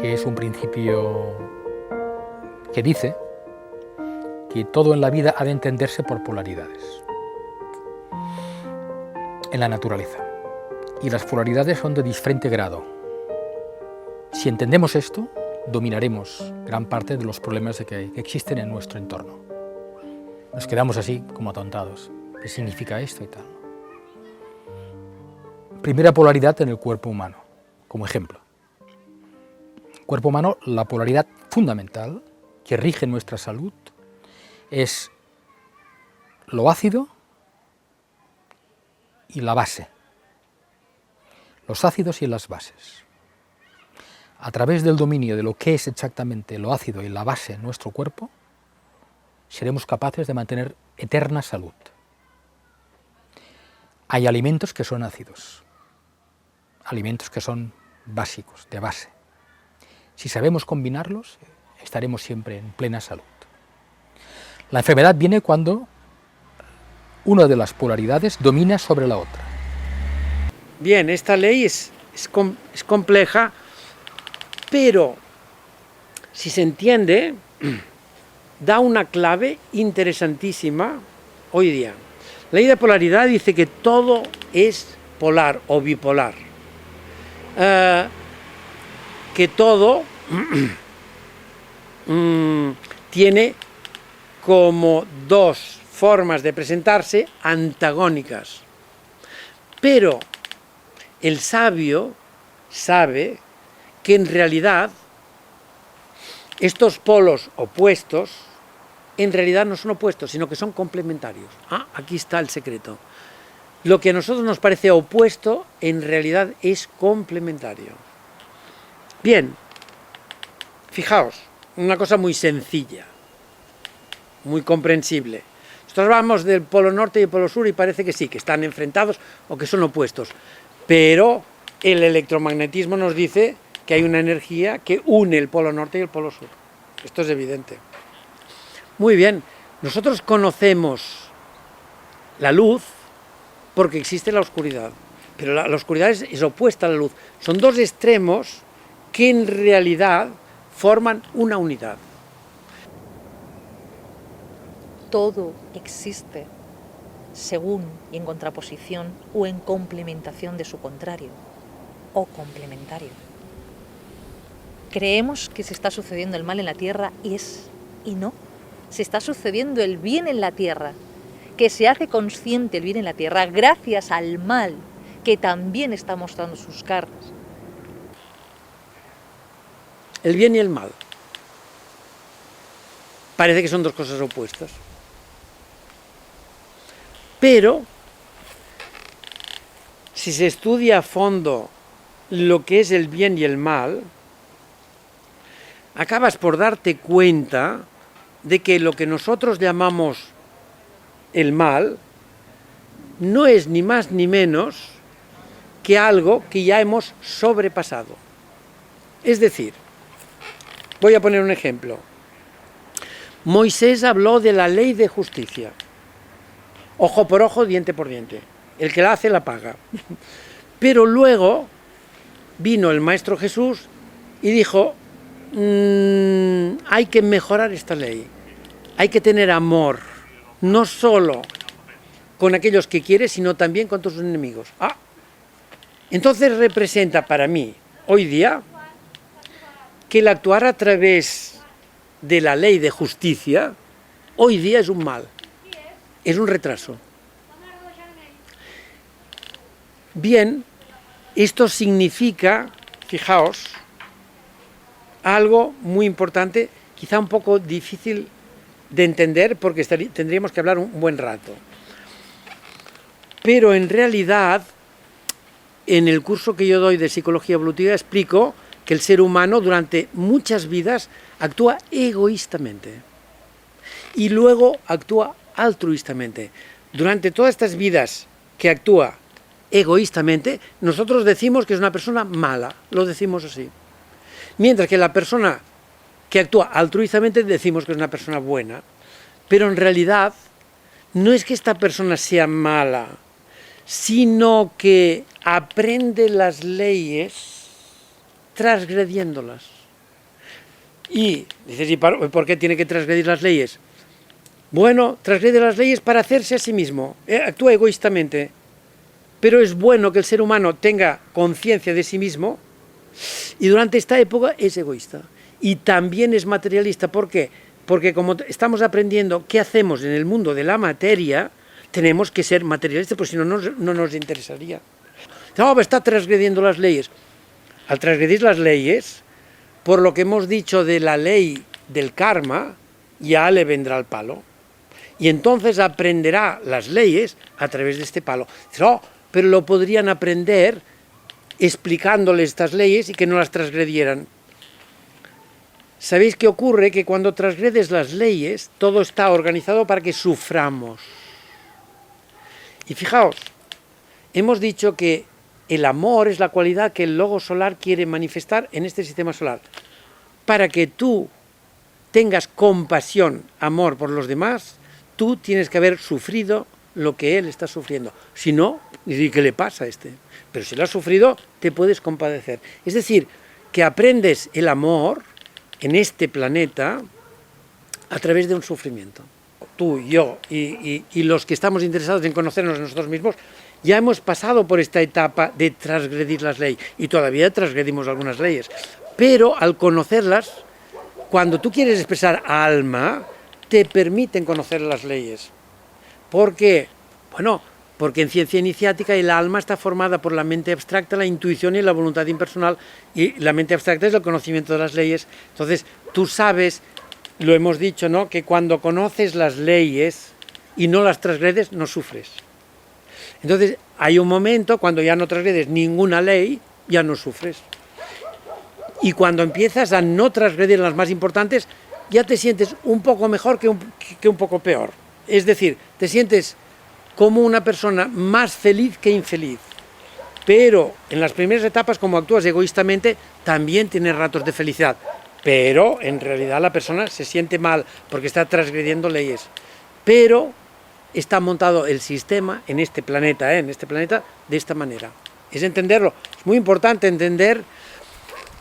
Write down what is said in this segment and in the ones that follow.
que es un principio que dice que todo en la vida ha de entenderse por polaridades en la naturaleza, y las polaridades son de diferente grado. Si entendemos esto, dominaremos gran parte de los problemas que existen en nuestro entorno. Nos quedamos así como atontados. ¿Qué significa esto y tal? Primera polaridad en el cuerpo humano, como ejemplo. Cuerpo humano, la polaridad fundamental que rige nuestra salud es lo ácido y la base. Los ácidos y las bases. A través del dominio de lo que es exactamente lo ácido y la base en nuestro cuerpo, seremos capaces de mantener eterna salud. Hay alimentos que son ácidos, alimentos que son básicos, de base. Si sabemos combinarlos, estaremos siempre en plena salud. La enfermedad viene cuando una de las polaridades domina sobre la otra. Bien, esta ley es compleja, pero si se entiende, da una clave interesantísima hoy día. La ley de polaridad dice que todo es polar o bipolar, que todo tiene como dos formas de presentarse antagónicas, pero el sabio sabe que en realidad estos polos opuestos en realidad no son opuestos, sino que son complementarios. Aquí está el secreto. Lo que a nosotros nos parece opuesto, en realidad es complementario. Bien, fijaos, una cosa muy sencilla, muy comprensible. Nosotros hablamos del polo norte y el polo sur y parece que sí, que están enfrentados o que son opuestos. Pero el electromagnetismo nos dice que hay una energía que une el polo norte y el polo sur. Esto es evidente. Muy bien, nosotros conocemos la luz porque existe la oscuridad, pero la oscuridad es opuesta a la luz. Son dos extremos que en realidad forman una unidad. Todo existe según y en contraposición o en complementación de su contrario, o complementario. Creemos que se está sucediendo el mal en la Tierra y no. Se está sucediendo el bien en la Tierra, que se hace consciente el bien en la Tierra gracias al mal que también está mostrando sus caras. El bien y el mal. Parece que son dos cosas opuestas. Pero, si se estudia a fondo lo que es el bien y el mal, acabas por darte cuenta de que lo que nosotros llamamos el mal no es ni más ni menos que algo que ya hemos sobrepasado. Es decir, voy a poner un ejemplo. Moisés habló de la ley de justicia. Ojo por ojo, diente por diente. El que la hace, la paga. Pero luego vino el Maestro Jesús y dijo, hay que mejorar esta ley. Hay que tener amor, no solo con aquellos que quieres, sino también con tus enemigos. Entonces representa para mí, hoy día, que el actuar a través de la ley de justicia, hoy día es un mal. Es un retraso. Bien, esto significa, fijaos, algo muy importante, quizá un poco difícil de entender porque tendríamos que hablar un buen rato. Pero en realidad, en el curso que yo doy de psicología evolutiva explico que el ser humano durante muchas vidas actúa egoístamente y luego actúa altruistamente. Durante todas estas vidas que actúa egoístamente, nosotros decimos que es una persona mala, lo decimos así. Mientras que la persona que actúa altruistamente decimos que es una persona buena. Pero en realidad no es que esta persona sea mala, sino que aprende las leyes transgrediéndolas. Y dices, ¿y por qué tiene que transgredir las leyes? Bueno, transgrede las leyes para hacerse a sí mismo, actúa egoístamente. Pero es bueno que el ser humano tenga conciencia de sí mismo, y durante esta época es egoísta. Y también es materialista. ¿Por qué? Porque como estamos aprendiendo qué hacemos en el mundo de la materia, tenemos que ser materialistas, pues si no, no nos interesaría. No, está transgrediendo las leyes. Al transgredir las leyes, por lo que hemos dicho de la ley del karma, ya le vendrá el palo. Y entonces aprenderá las leyes a través de este palo. No, pero lo podrían aprender explicándole estas leyes y que no las transgredieran. ¿Sabéis qué ocurre? Que cuando transgredes las leyes, todo está organizado para que suframos. Y fijaos, hemos dicho que el amor es la cualidad que el Logos solar quiere manifestar en este sistema solar. Para que tú tengas compasión, amor por los demás, tú tienes que haber sufrido lo que él está sufriendo. Si no, ¿qué le pasa a este? Pero si lo has sufrido, te puedes compadecer. Es decir, que aprendes el amor en este planeta a través de un sufrimiento. Tú, yo y los que estamos interesados en conocernos a nosotros mismos, ya hemos pasado por esta etapa de transgredir las leyes, y todavía transgredimos algunas leyes. Pero al conocerlas, cuando tú quieres expresar alma, te permiten conocer las leyes. ¿Por qué? Bueno, porque en ciencia iniciática el alma está formada por la mente abstracta, la intuición y la voluntad impersonal, y la mente abstracta es el conocimiento de las leyes. Entonces, tú sabes, lo hemos dicho, ¿no?, que cuando conoces las leyes y no las transgredes, no sufres. Entonces, hay un momento cuando ya no transgredes ninguna ley, ya no sufres. Y cuando empiezas a no transgredir las más importantes, ya te sientes un poco mejor que un poco peor. Es decir, te sientes como una persona más feliz que infeliz. Pero en las primeras etapas, como actúas egoístamente, también tienes ratos de felicidad. Pero en realidad la persona se siente mal porque está transgrediendo leyes. Pero está montado el sistema en este planeta de esta manera. Es entenderlo. Es muy importante entender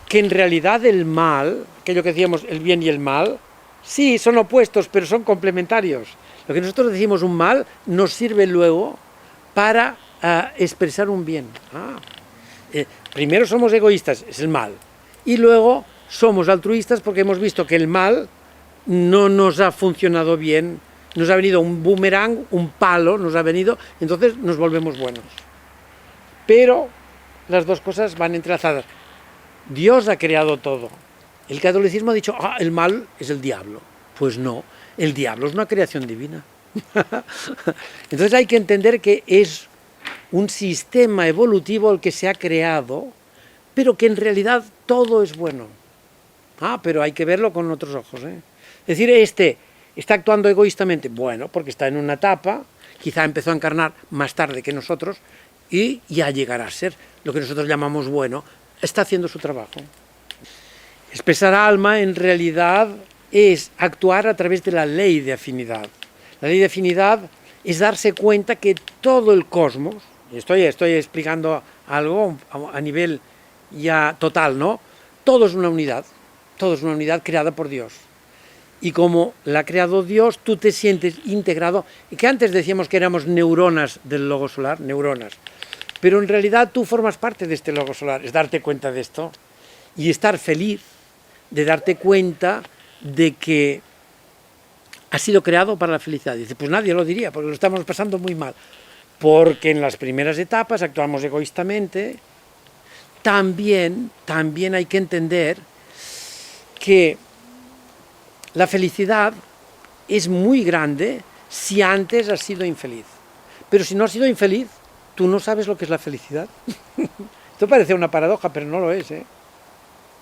que en realidad el mal, aquello que decíamos, el bien y el mal, sí, son opuestos, pero son complementarios. Lo que nosotros decimos un mal nos sirve luego para expresar un bien. Primero somos egoístas, es el mal, y luego somos altruistas porque hemos visto que el mal no nos ha funcionado bien, nos ha venido un boomerang, un palo, nos ha venido, entonces nos volvemos buenos. Pero las dos cosas van entrelazadas. Dios ha creado todo. El catolicismo ha dicho, el mal es el diablo. Pues no, el diablo es una creación divina. Entonces hay que entender que es un sistema evolutivo el que se ha creado, pero que en realidad todo es bueno. Pero hay que verlo con otros ojos, ¿eh? Es decir, este está actuando egoístamente, bueno, porque está en una etapa, quizá empezó a encarnar más tarde que nosotros, y ya llegará a ser lo que nosotros llamamos bueno, está haciendo su trabajo. Expresar alma en realidad es actuar a través de la ley de afinidad. La ley de afinidad es darse cuenta que todo el cosmos, estoy explicando algo a nivel ya total, ¿no? Todo es una unidad creada por Dios. Y como la ha creado Dios, tú te sientes integrado, y que antes decíamos que éramos neuronas del logo solar, neuronas, pero en realidad tú formas parte de este logo solar, es darte cuenta de esto, y estar feliz de darte cuenta de que ha sido creado para la felicidad. Dice, pues nadie lo diría, porque lo estamos pasando muy mal, porque en las primeras etapas actuamos egoístamente. También hay que entender que la felicidad es muy grande si antes has sido infeliz. Pero si no has sido infeliz, tú no sabes lo que es la felicidad. Esto parece una paradoja, pero no lo es, ¿eh?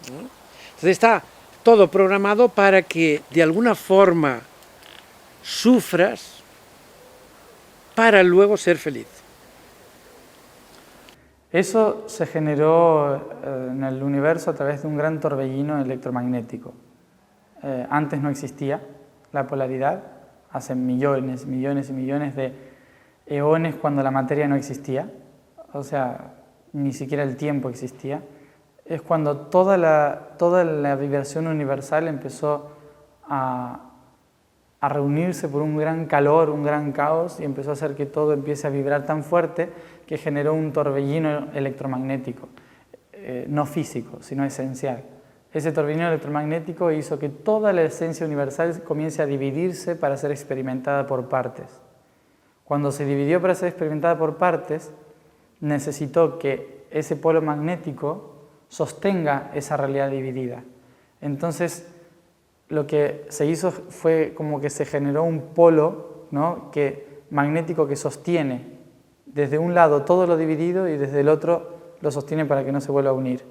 Entonces está todo programado para que de alguna forma sufras para luego ser feliz. Eso se generó en el universo a través de un gran torbellino electromagnético. Antes no existía la polaridad, hace millones y millones de eones cuando la materia no existía, o sea, ni siquiera el tiempo existía. es cuando toda la vibración universal empezó a reunirse por un gran calor, un gran caos, y empezó a hacer que todo empiece a vibrar tan fuerte que generó un torbellino electromagnético, no físico, sino esencial. Ese torbellino electromagnético hizo que toda la esencia universal comience a dividirse para ser experimentada por partes. Cuando se dividió para ser experimentada por partes, necesitó que ese polo magnético sostenga esa realidad dividida. Entonces, lo que se hizo fue como que se generó un polo, ¿no?, magnético que sostiene desde un lado todo lo dividido y desde el otro lo sostiene para que no se vuelva a unir,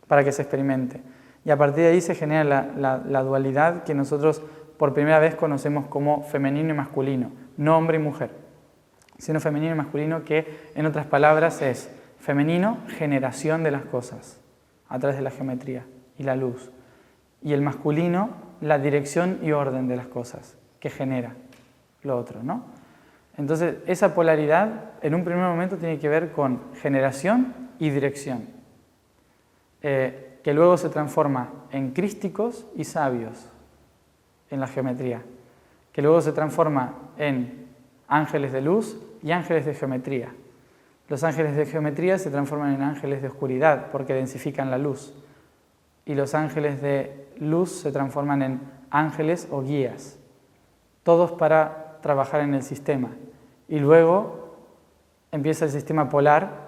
para que se experimente. Y a partir de ahí se genera la dualidad que nosotros por primera vez conocemos como femenino y masculino, no hombre y mujer, sino femenino y masculino, que en otras palabras es femenino, generación de las cosas a través de la geometría y la luz, y el masculino, la dirección y orden de las cosas que genera lo otro, ¿no? Entonces, esa polaridad en un primer momento tiene que ver con generación y dirección, que luego se transforma en crísticos y sabios en la geometría, que luego se transforma en ángeles de luz y ángeles de geometría. Los ángeles de geometría se transforman en ángeles de oscuridad porque densifican la luz, y los ángeles de luz se transforman en ángeles o guías, todos para trabajar en el sistema. Y luego empieza el sistema polar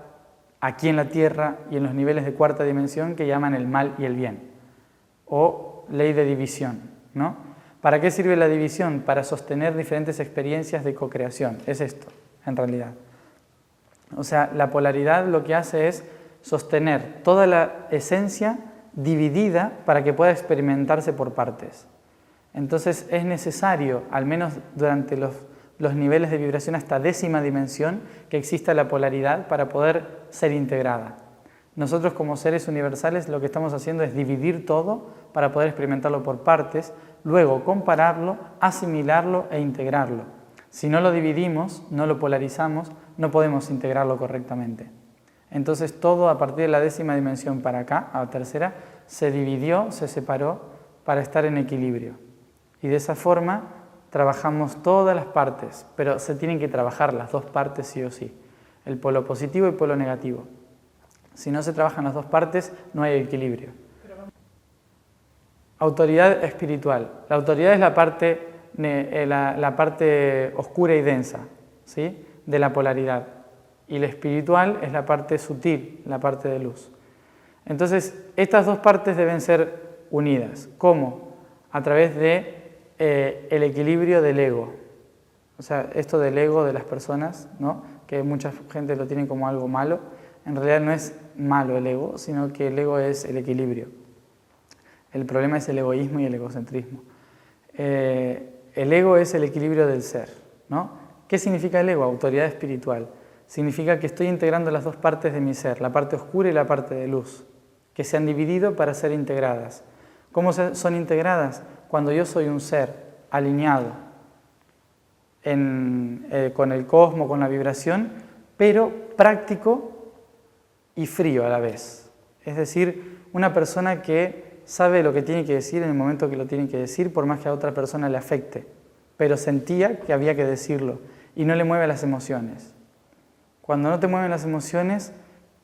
aquí en la Tierra y en los niveles de cuarta dimensión, que llaman el mal y el bien, o ley de división, ¿no? ¿Para qué sirve la división? Para sostener diferentes experiencias de co-creación. Es esto, en realidad. O sea, la polaridad lo que hace es sostener toda la esencia dividida para que pueda experimentarse por partes. Entonces es necesario, al menos durante los niveles de vibración hasta 10ª dimensión, que exista la polaridad para poder ser integrada. Nosotros como seres universales lo que estamos haciendo es dividir todo para poder experimentarlo por partes, luego compararlo, asimilarlo e integrarlo. Si no lo dividimos, no lo polarizamos, no podemos integrarlo correctamente. Entonces todo a partir de la 10ª dimensión para acá, a la tercera, se dividió, se separó para estar en equilibrio. Y de esa forma trabajamos todas las partes, pero se tienen que trabajar las dos partes sí o sí, el polo positivo y el polo negativo. Si no se trabajan las dos partes, no hay equilibrio. Autoridad espiritual. La autoridad es la parte oscura y densa, ¿sí?, de la polaridad. Y la espiritual es la parte sutil, la parte de luz. Entonces, estas dos partes deben ser unidas. ¿Cómo? A través de el equilibrio del ego. O sea, esto del ego de las personas, ¿no?, que mucha gente lo tiene como algo malo. En realidad no es malo el ego, sino que el ego es el equilibrio. El problema es el egoísmo y el egocentrismo. El ego es el equilibrio del ser, ¿no? ¿Qué significa el ego? Autoridad espiritual. Significa que estoy integrando las dos partes de mi ser, la parte oscura y la parte de luz, que se han dividido para ser integradas. ¿Cómo son integradas? Cuando yo soy un ser alineado con el cosmos, con la vibración, pero práctico y frío a la vez. Es decir, una persona que sabe lo que tiene que decir en el momento que lo tiene que decir, por más que a otra persona le afecte, pero sentía que había que decirlo y no le mueve las emociones. Cuando no te mueven las emociones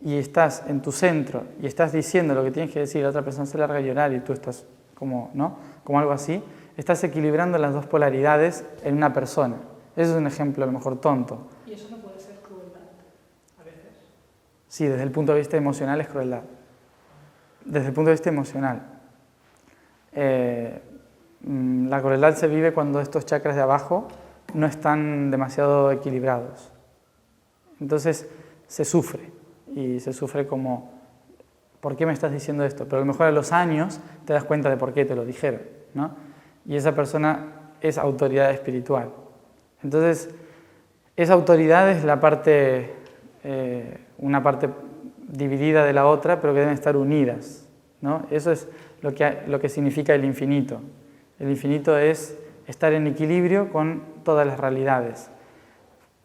y estás en tu centro y estás diciendo lo que tienes que decir, la otra persona se larga a llorar y tú estás como, ¿no?, como algo así, estás equilibrando las dos polaridades en una persona. Eso es un ejemplo a lo mejor tonto. ¿Y eso no puede ser crueldad a veces? Sí, desde el punto de vista emocional es crueldad. Desde el punto de vista emocional. La crueldad se vive cuando estos chakras de abajo no están demasiado equilibrados. Entonces se sufre, y se sufre como, ¿por qué me estás diciendo esto? Pero a lo mejor a los años te das cuenta de por qué te lo dijeron, ¿no? Y esa persona es autoridad espiritual. Entonces, esa autoridad es la parte, una parte dividida de la otra, pero que deben estar unidas, ¿no? Eso es lo que significa el infinito. El infinito es estar en equilibrio con todas las realidades.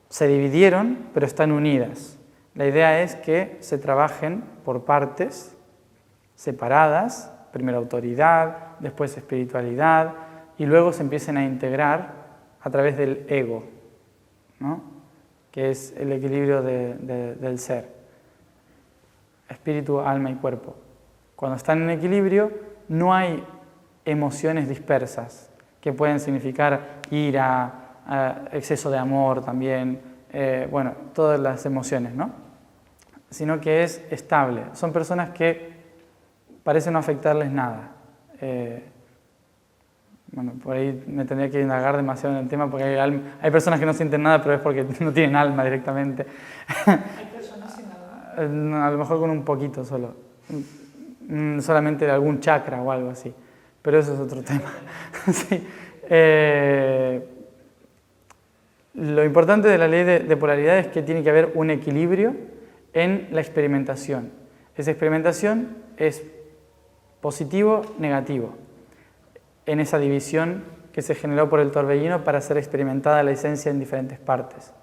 Se dividieron, pero están unidas. La idea es que se trabajen por partes separadas, primero autoridad, después espiritualidad, y luego se empiecen a integrar a través del ego, ¿no? Que es el equilibrio del ser, espíritu, alma y cuerpo. Cuando están en equilibrio no hay emociones dispersas, que pueden significar ira, exceso de amor también, bueno, todas las emociones, ¿no? Sino que es estable. Son personas que parecen no afectarles nada. Bueno, por ahí me tendría que indagar demasiado en el tema porque hay personas que no sienten nada, pero es porque no tienen alma directamente. Hay personas sin alma. A lo mejor con un poquito solo, solamente de algún chakra o algo así, pero eso es otro tema. Sí. Lo importante de la ley de polaridad es que tiene que haber un equilibrio en la experimentación. Esa experimentación es positivo, negativo, en esa división que se generó por el torbellino para ser experimentada la esencia en diferentes partes.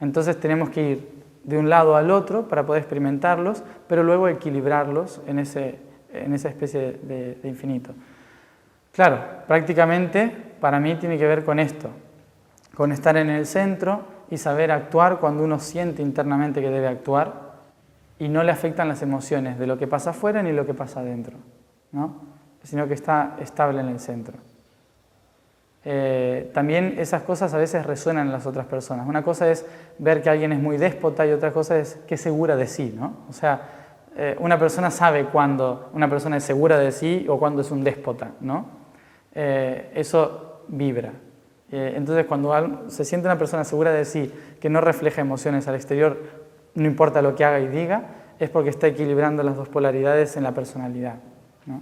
Entonces tenemos que ir de un lado al otro para poder experimentarlos, pero luego equilibrarlos en esa especie de infinito. Claro, prácticamente para mí tiene que ver con esto, con estar en el centro y saber actuar cuando uno siente internamente que debe actuar y no le afectan las emociones de lo que pasa afuera ni lo que pasa adentro, ¿no? Sino que está estable en el centro. También esas cosas a veces resuenan en las otras personas. Una cosa es ver que alguien es muy déspota y otra cosa es que es segura de sí, ¿no? O sea, una persona sabe cuando una persona es segura de sí o cuando es un déspota, ¿no? Eso vibra. Entonces, cuando se siente una persona segura de sí, que no refleja emociones al exterior, no importa lo que haga y diga, es porque está equilibrando las dos polaridades en la personalidad, ¿no?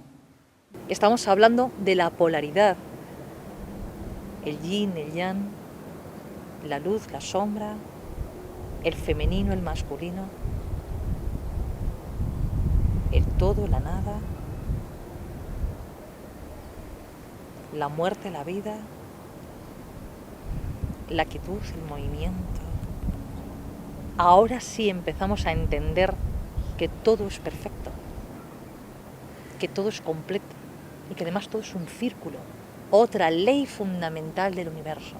Estamos hablando de la polaridad, el yin, el yang, la luz, la sombra, el femenino, el masculino, el todo, la nada, la muerte, la vida, la quietud, el movimiento. Ahora sí empezamos a entender que todo es perfecto, que todo es completo y que además todo es un círculo, otra ley fundamental del universo.